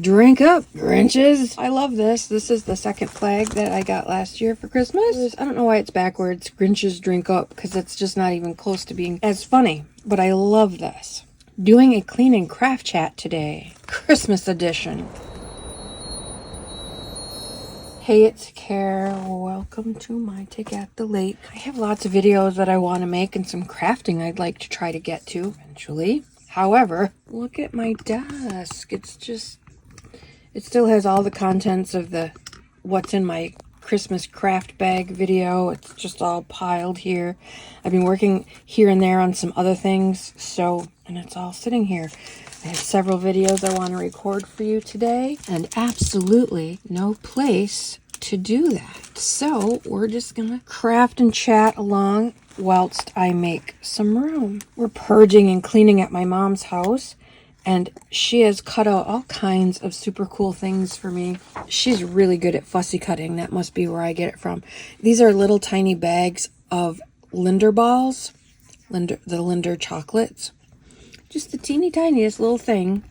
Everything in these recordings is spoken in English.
Drink up, Grinches. I love this. This is the second flag that I got last year for Christmas. I don't know why it's backwards. Grinches drink up, because it's just not even close to being as funny. But I love this. Doing a clean and craft chat today. Christmas edition. Hey, it's Care. Welcome to my Take at the Lake. I have lots of videos that I want to make and some crafting I'd like to try to get to eventually. However, look at my desk. It still has all the contents of the what's in my Christmas craft bag video. It's just all piled here. I've been working here and there on some other things, and it's all sitting here. I have several videos I want to record for you today, and absolutely no place to do that. So we're just gonna craft and chat along whilst I make some room. We're purging and cleaning at my mom's house, and she has cut out all kinds of super cool things for me. She's really good at fussy cutting. That must be where I get it from. These are little tiny bags of Linder balls, the Linder chocolates. Just the teeny tiniest little thing.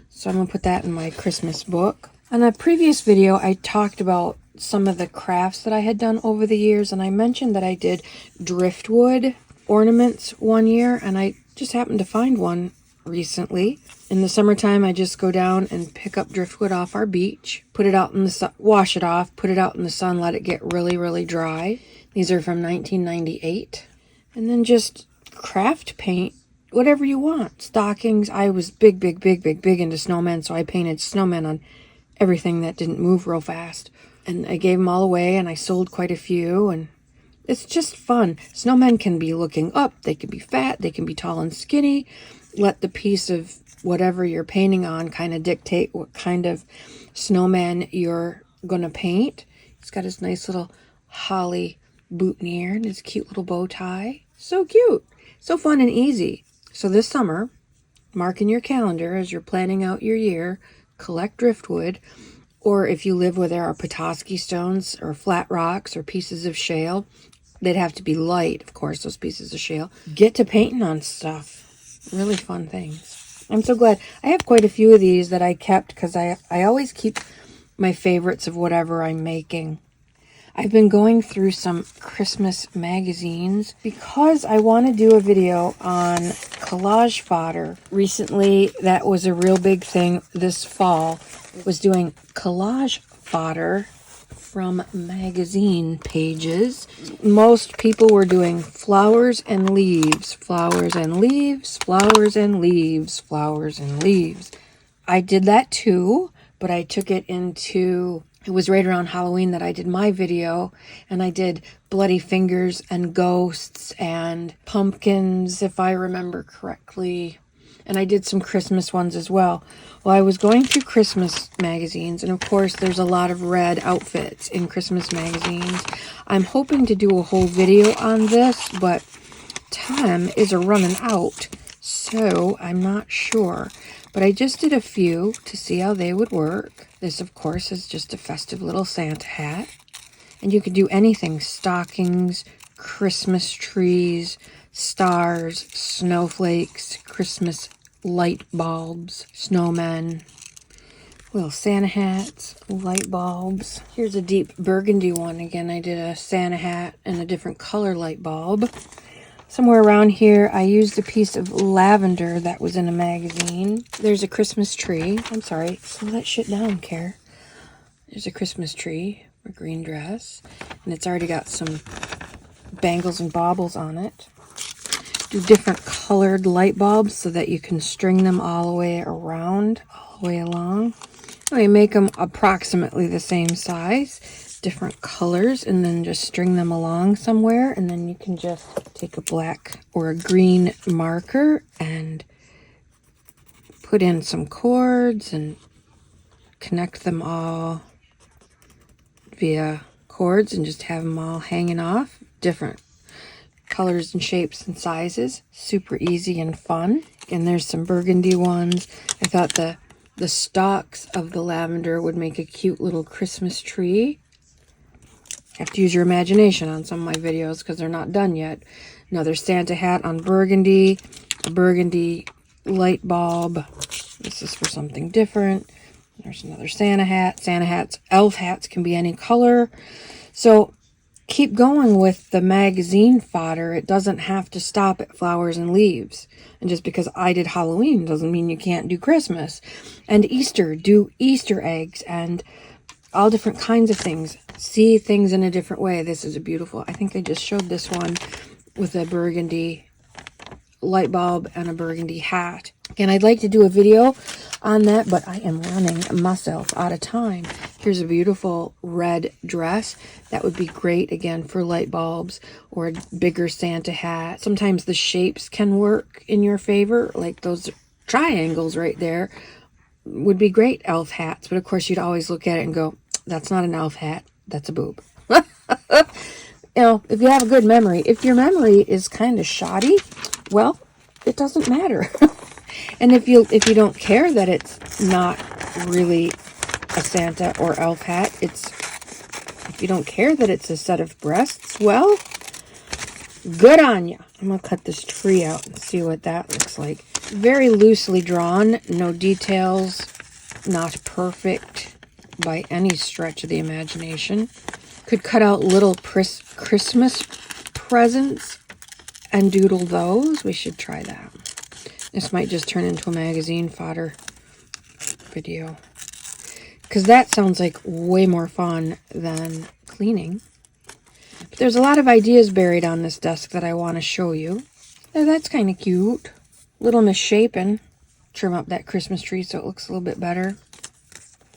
So I'm going to put that in my Christmas book. On a previous video, I talked about some of the crafts that I had done over the years, and I mentioned that I did driftwood ornaments one year, and I just happened to find one recently. In the summertime, I just go down and pick up driftwood off our beach, put it out in the sun, wash it off, put it out in the sun, let it get really, really dry. These are from 1998. And then just craft paint whatever you want. Stockings. I was big into snowmen, so I painted snowmen on everything that didn't move real fast. And I gave them all away, and I sold quite a few, and it's just fun. Snowmen can be looking up, they can be fat, they can be tall and skinny. Let the piece of whatever you're painting on kind of dictate what kind of snowman you're going to paint. He's got his nice little holly boutonniere and his cute little bow tie. So cute. So fun and easy. So this summer, mark in your calendar as you're planning out your year, collect driftwood, or if you live where there are Petoskey stones or flat rocks or pieces of shale, they'd have to be light, of course, those pieces of shale. Get to painting on stuff. Really fun things. I'm so glad. I have quite a few of these that I kept because I always keep my favorites of whatever I'm making. I've been going through some Christmas magazines because I want to do a video on collage fodder. Recently, that was a real big thing this fall, was doing collage fodder from magazine pages. Most people were doing flowers and leaves, flowers and leaves, flowers and leaves, flowers and leaves. I did that too, but I took it into... It was right around Halloween that I did my video, and I did bloody fingers and ghosts and pumpkins, if I remember correctly. And I did some Christmas ones as well. Well, I was going through Christmas magazines, and of course there's a lot of red outfits in Christmas magazines. I'm hoping to do a whole video on this, but time is running out, so I'm not sure. But I just did a few to see how they would work. This, of course, is just a festive little Santa hat. And you could do anything. Stockings, Christmas trees, stars, snowflakes, Christmas light bulbs, snowmen, little Santa hats, light bulbs. Here's a deep burgundy one. Again, I did a Santa hat and a different color light bulb. Somewhere around here, I used a piece of lavender that was in a magazine. There's a Christmas tree. I'm sorry, slow that shit down, Care. There's a Christmas tree, a green dress, and it's already got some bangles and baubles on it. Do different colored light bulbs so that you can string them all the way around, all the way along. We make them approximately the same size. Different colors, and then just string them along somewhere, and then you can just take a black or a green marker and put in some cords and connect them all via cords and just have them all hanging off. Different colors and shapes and sizes. Super easy and fun. And there's some burgundy ones. I thought the stalks of the lavender would make a cute little Christmas tree. Have to use your imagination on some of my videos because they're not done yet. Another Santa hat on burgundy, a burgundy light bulb. This is for something different. There's another Santa hat. Santa hats, elf hats can be any color. So keep going with the magazine fodder. It doesn't have to stop at flowers and leaves. And just because I did Halloween doesn't mean you can't do Christmas. And Easter, do Easter eggs and all different kinds of things. See things in a different way. This is a beautiful, I think I just showed this one with a burgundy light bulb and a burgundy hat. And I'd like to do a video on that, but I am running myself out of time. Here's a beautiful red dress. That would be great, again, for light bulbs or a bigger Santa hat. Sometimes the shapes can work in your favor, like those triangles right there would be great elf hats. But of course, you'd always look at it and go, that's not an elf hat, that's a boob. You know, if you have a good memory. If your memory is kind of shoddy, well, it doesn't matter. And if you don't care that it's not really a Santa or elf hat, if you don't care that it's a set of breasts, well, good on you. I'm gonna cut this tree out and see what that looks like. Very loosely drawn, no details, not perfect by any stretch of the imagination. Could cut out little Christmas presents and doodle those. We should try that. This might just turn into a magazine fodder video, because that sounds like way more fun than cleaning. But there's a lot of ideas buried on this desk that I want to show you. Oh, that's kind of cute. Little misshapen. Trim up that Christmas tree so it looks a little bit better.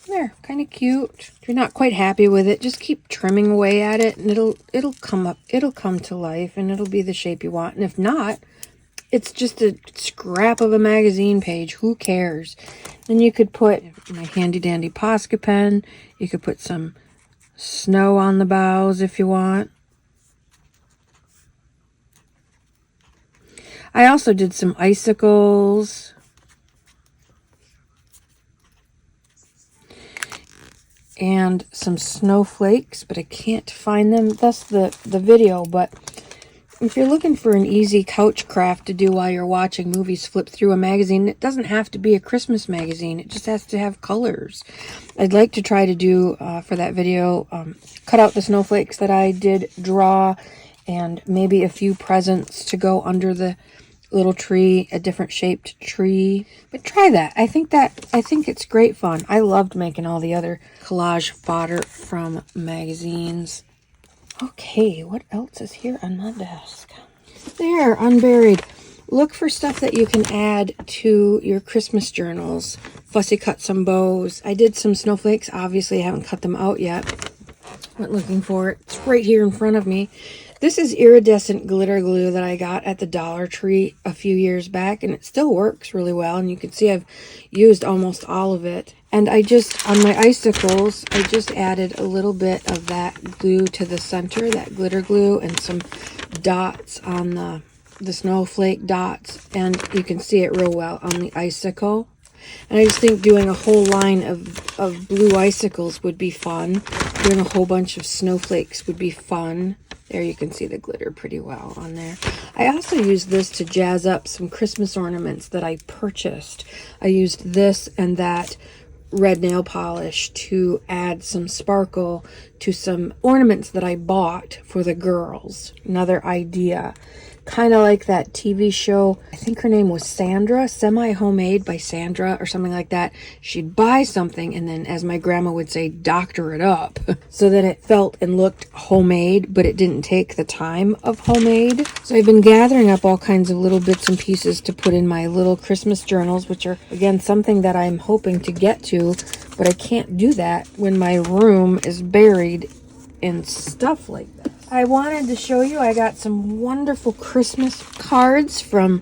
There, kind of cute. If you're not quite happy with it, just keep trimming away at it, and it'll come up. It'll come to life, and it'll be the shape you want. And if not, it's just a scrap of a magazine page. Who cares? Then you could put my handy dandy Posca pen. You could put some snow on the boughs if you want. I also did some icicles. And some snowflakes, but I can't find them. That's the video. But if you're looking for an easy couch craft to do while you're watching movies, flip through a magazine. It doesn't have to be a Christmas magazine. It just has to have colors. I'd like to try to do, for that video, cut out the snowflakes that I did draw, and maybe a few presents to go under the little tree, a different shaped tree. But try that. I think it's great fun. I loved making all the other collage fodder from magazines. Okay, what else is here on my desk? There, unburied. Look for stuff that you can add to your Christmas journals. Fussy cut some bows. I did some snowflakes. Obviously, I haven't cut them out yet. Went looking for it. It's right here in front of me. This is iridescent glitter glue that I got at the Dollar Tree a few years back, and it still works really well. And you can see I've used almost all of it. And on my icicles, I just added a little bit of that glue to the center, that glitter glue, and some dots on the snowflake dots. And you can see it real well on the icicle. And I just think doing a whole line of blue icicles would be fun. Doing a whole bunch of snowflakes would be fun. There you can see the glitter pretty well on there. I also used this to jazz up some Christmas ornaments that I purchased. I used this and that red nail polish to add some sparkle to some ornaments that I bought for the girls. Another idea. Kind of like that TV show, I think her name was Sandra, Semi-Homemade by Sandra or something like that. She'd buy something and then, as my grandma would say, doctor it up so that it felt and looked homemade, but it didn't take the time of homemade. So I've been gathering up all kinds of little bits and pieces to put in my little Christmas journals, which are, again, something that I'm hoping to get to, but I can't do that when my room is buried in stuff like this. I wanted to show you, I got some wonderful Christmas cards from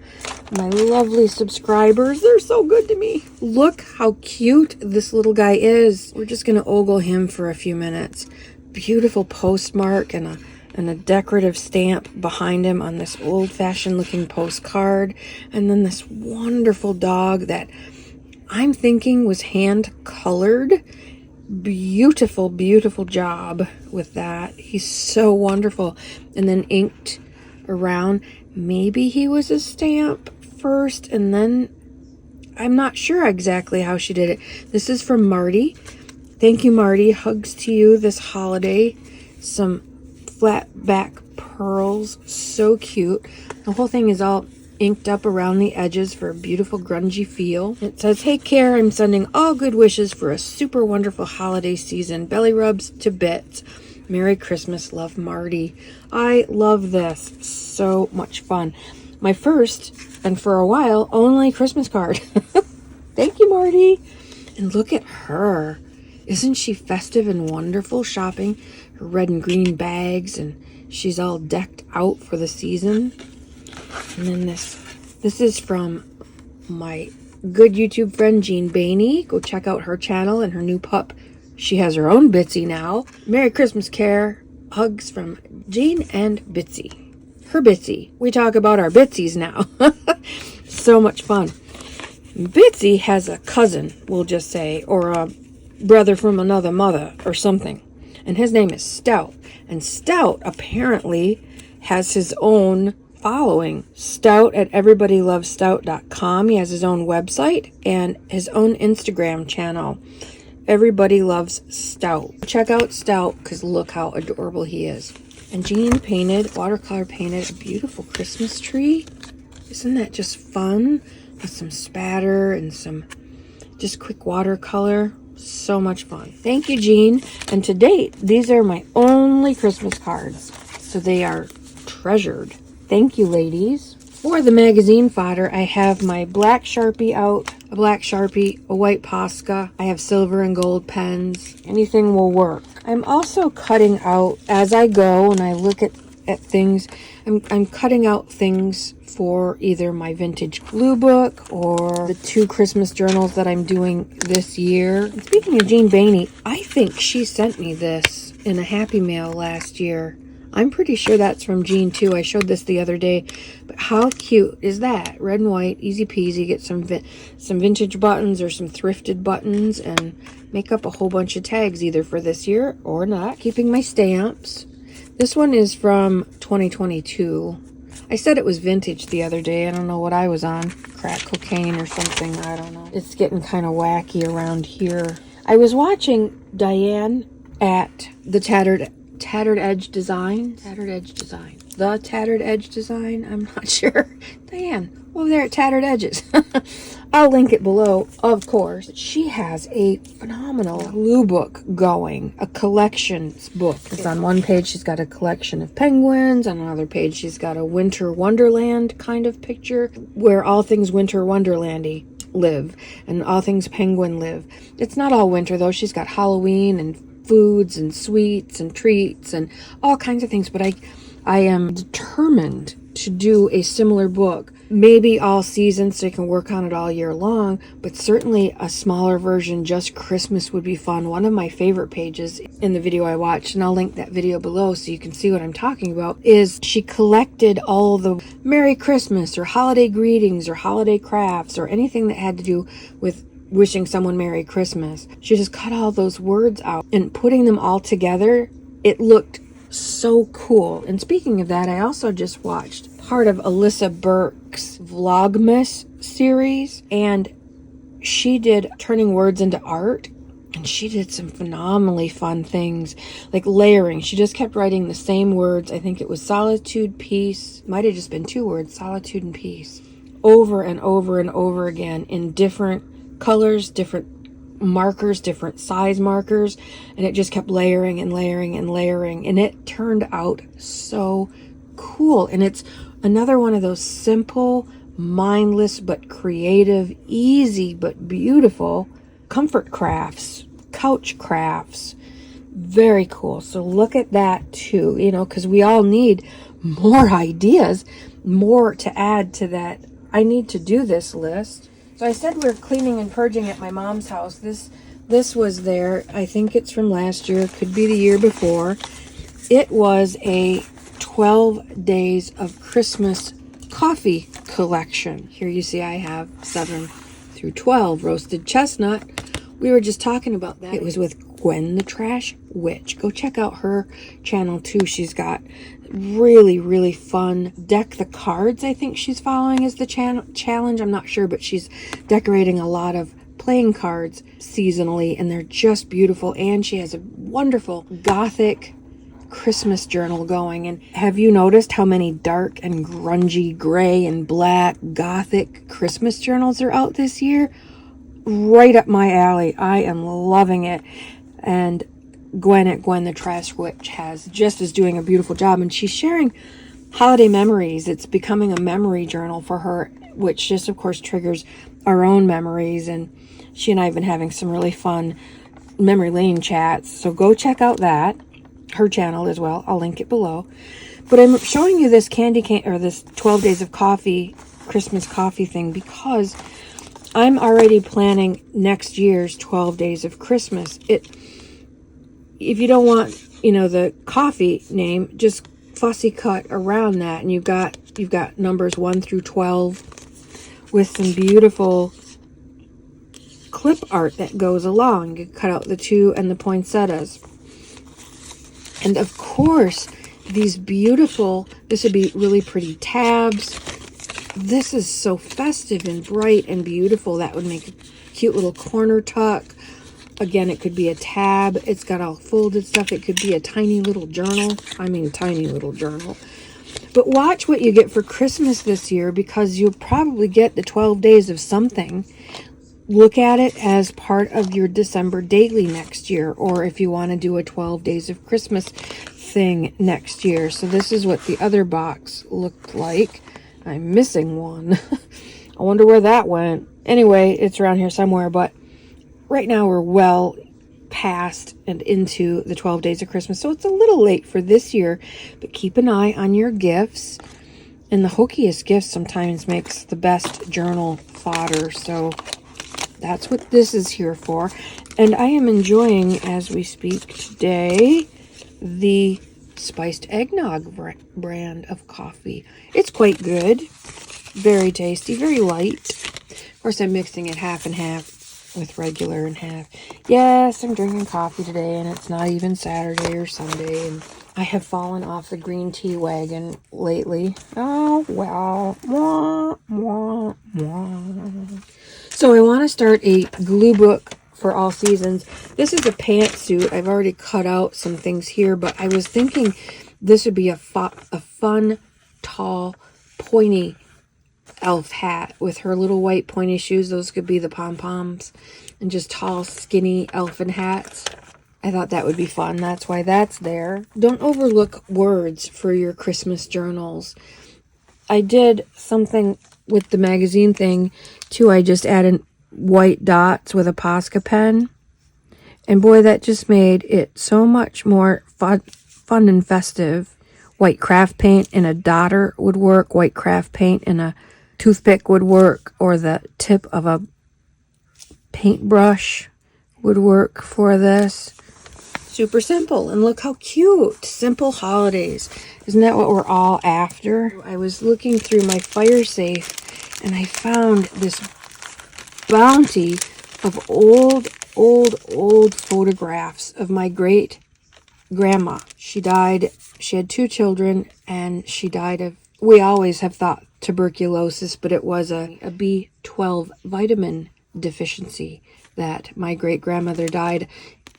my lovely subscribers. They're so good to me. Look how cute this little guy is. We're just going to ogle him for a few minutes. Beautiful postmark and a decorative stamp behind him on this old-fashioned looking postcard. And then this wonderful dog that I'm thinking was hand-colored. Beautiful, beautiful job with that. He's so wonderful. And then inked around. Maybe he was a stamp first and then I'm not sure exactly how she did it. This is from Marty. Thank you, Marty. Hugs to you this holiday. Some flat back pearls. So cute. The whole thing is all inked up around the edges for a beautiful grungy feel. It says, "Hey, Care, I'm sending all good wishes for a super wonderful holiday season. Belly rubs to bits. Merry Christmas, love, Marty." I love this. So much fun. My first, and for a while, only Christmas card. Thank you, Marty. And look at her. Isn't she festive and wonderful shopping? Her red and green bags, and she's all decked out for the season. And then this is from my good YouTube friend, Jean Bainey. Go check out her channel and her new pup. She has her own Bitsy now. Merry Christmas, Care. Hugs from Jean and Bitsy. Her Bitsy. We talk about our Bitsies now. So much fun. Bitsy has a cousin, we'll just say, or a brother from another mother or something. And his name is Stout. And Stout apparently has his own following. Stout at everybodylovesstout.com. He has his own website and his own Instagram channel. Everybody Loves Stout. Check out Stout because look how adorable he is. And Jean watercolor painted a beautiful Christmas tree. Isn't that just fun? With some spatter and some just quick watercolor. So much fun. Thank you, Jean. And to date, these are my only Christmas cards. So they are treasured. Thank you, ladies. For the magazine fodder, I have my black Sharpie out, a black Sharpie, a white Posca. I have silver and gold pens. Anything will work. I'm also cutting out, as I go and I look at things, I'm cutting out things for either my vintage glue book or the 2 Christmas journals that I'm doing this year. And speaking of Jean Bainey, I think she sent me this in a Happy Mail last year. I'm pretty sure that's from Jean too. I showed this the other day. But how cute is that? Red and white, easy peasy. Get some vintage buttons or some thrifted buttons and make up a whole bunch of tags either for this year or not. Keeping my stamps. This one is from 2022. I said it was vintage the other day. I don't know what I was on. Crack cocaine or something. I don't know. It's getting kind of wacky around here. I was watching Diane at the Tattered Edge Design. The Tattered Edge Design. I'm not sure. Diane, over there at Tattered Edges. I'll link it below, of course. She has a phenomenal glue book going, a collections book. It's on one page, she's got a collection of penguins. On another page, she's got a winter wonderland kind of picture where all things winter wonderlandy live and all things penguin live. It's not all winter, though. She's got Halloween and foods and sweets and treats and all kinds of things. But I am determined to do a similar book. Maybe all season so you can work on it all year long, but certainly a smaller version, just Christmas, would be fun. One of my favorite pages in the video I watched, and I'll link that video below so you can see what I'm talking about, is she collected all the Merry Christmas or holiday greetings or holiday crafts or anything that had to do with wishing someone Merry Christmas. She just cut all those words out and putting them all together. It looked so cool. And speaking of that, I also just watched part of Alyssa Burke's Vlogmas series, and she did Turning Words into Art, and she did some phenomenally fun things like layering. She just kept writing the same words. I think it was solitude, peace, might have just been 2 words, solitude and peace, over and over and over again in different colors, different markers, different size markers, and it just kept layering and layering and layering, and it turned out so cool. And it's another one of those simple, mindless but creative, easy but beautiful comfort crafts, couch crafts. Very cool. So look at that too, because we all need more ideas, more to add to that I need to do this list. So I said we're cleaning and purging at my mom's house. This was there. I think it's from last year. It could be the year before. It was a 12 days of Christmas coffee collection. Here you see I have 7 through 12 roasted chestnut. We were just talking about that. It was with Gwen the Trash Witch. Go check out her channel too. She's got really, really fun deck the cards. I think she's following as the challenge. I'm not sure, but she's decorating a lot of playing cards seasonally, and they're just beautiful. And she has a wonderful gothic Christmas journal going. And have you noticed how many dark and grungy gray and black gothic Christmas journals are out this year? Right up my alley. I am loving it. And Gwen at Gwen the Trash Witch is doing a beautiful job, and she's sharing holiday memories. It's becoming a memory journal for her, which just of course triggers our own memories, and she and I have been having some really fun memory lane chats. So go check out that, her channel as well. I'll link it below. But I'm showing you this this 12 days of coffee, Christmas coffee thing, because I'm already planning next year's 12 days of Christmas. If you don't want, the coffee name, just fussy cut around that, and you've got numbers 1 through 12 with some beautiful clip art that goes along. You cut out the 2 and the poinsettias. And of course, these beautiful, this would be really pretty tabs. This is so festive and bright and beautiful. That would make a cute little corner tuck. Again, it could be a tab. It's got all folded stuff. It could be a tiny little journal. I mean, tiny little journal. But watch what you get for Christmas this year, because you'll probably get the 12 days of something. Look at it as part of your December daily next year, or if you want to do a 12 days of Christmas thing next year. So this is what the other box looked like. I'm missing one. I wonder where that went. Anyway, it's around here somewhere, but right now we're well past and into the 12 days of Christmas, so it's a little late for this year, but keep an eye on your gifts. And the hokiest gifts sometimes makes the best journal fodder, so that's what this is here for. And I am enjoying, as we speak today, the spiced eggnog brand of coffee. It's quite good, very tasty, very light. Of course, I'm mixing it half and half with regular and half. Yes, I'm drinking coffee today, and it's not even Saturday or Sunday, and I have fallen off the green tea wagon lately. Oh, well. Mwah, mwah, mwah. So I want to start a glue book for all seasons. This is a pantsuit. I've already cut out some things here, but I was thinking this would be a fun, tall, pointy elf hat with her little white pointy shoes. Those could be the pom-poms, and just tall, skinny elfin hats. I thought that would be fun. That's why that's there. Don't overlook words for your Christmas journals. I did something with the magazine thing too. I just added white dots with a Posca pen, and boy, that just made it so much more fun and festive. White craft paint in a dotter would work. White craft paint in a toothpick would work, or the tip of a paintbrush would work for this. Super simple, and look how cute. Simple holidays. Isn't that what we're all after? I was looking through my fire safe, and I found this bounty of old photographs of my great grandma. She died, she had 2 children, and she died of, we always have thought tuberculosis, but it was a B12 vitamin deficiency that my great grandmother died.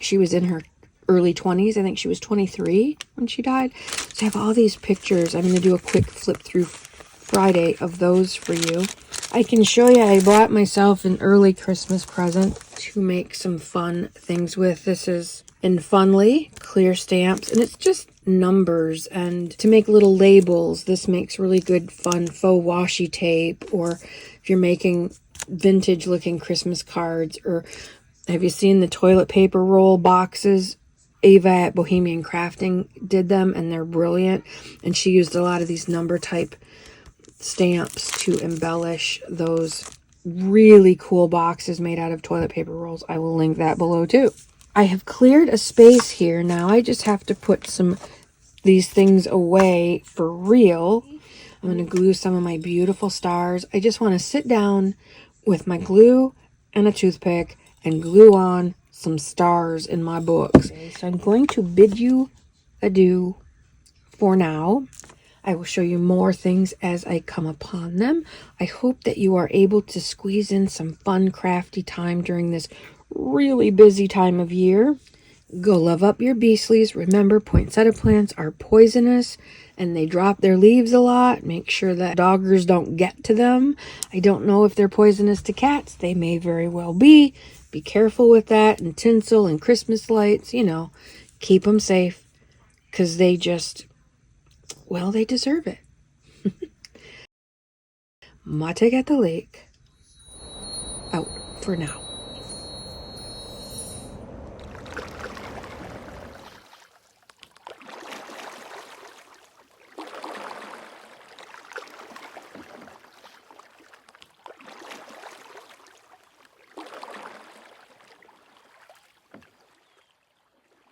She was in her early 20s. I think she was 23 when she died. So I have all these pictures. I'm going to do a quick flip through Friday of those for you. I can show you, I bought myself an early Christmas present to make some fun things with. This is in Funly, clear stamps, and it's just numbers, and to make little labels. This makes really good fun faux washi tape, or if you're making vintage looking Christmas cards, or have you seen the toilet paper roll boxes? Ava at Bohemian Crafting did them, and they're brilliant, and she used a lot of these number type stamps to embellish those really cool boxes made out of toilet paper rolls. I will link that below too. I have cleared a space here. Now I just have to put these things away for real. I'm going to glue some of my beautiful stars. I just want to sit down with my glue and a toothpick and glue on some stars in my books. Okay, so I'm going to bid you adieu for now. I will show you more things as I come upon them. I hope that you are able to squeeze in some fun, crafty time during this really busy time of year. Go love up your beastlies. Remember, poinsettia plants are poisonous and they drop their leaves a lot. Make sure that doggers don't get to them. I don't know if they're poisonous to cats. They may very well be. Be careful with that, and tinsel and Christmas lights, you know, keep them safe because they just, well, they deserve it. Mate at the lake, out for now.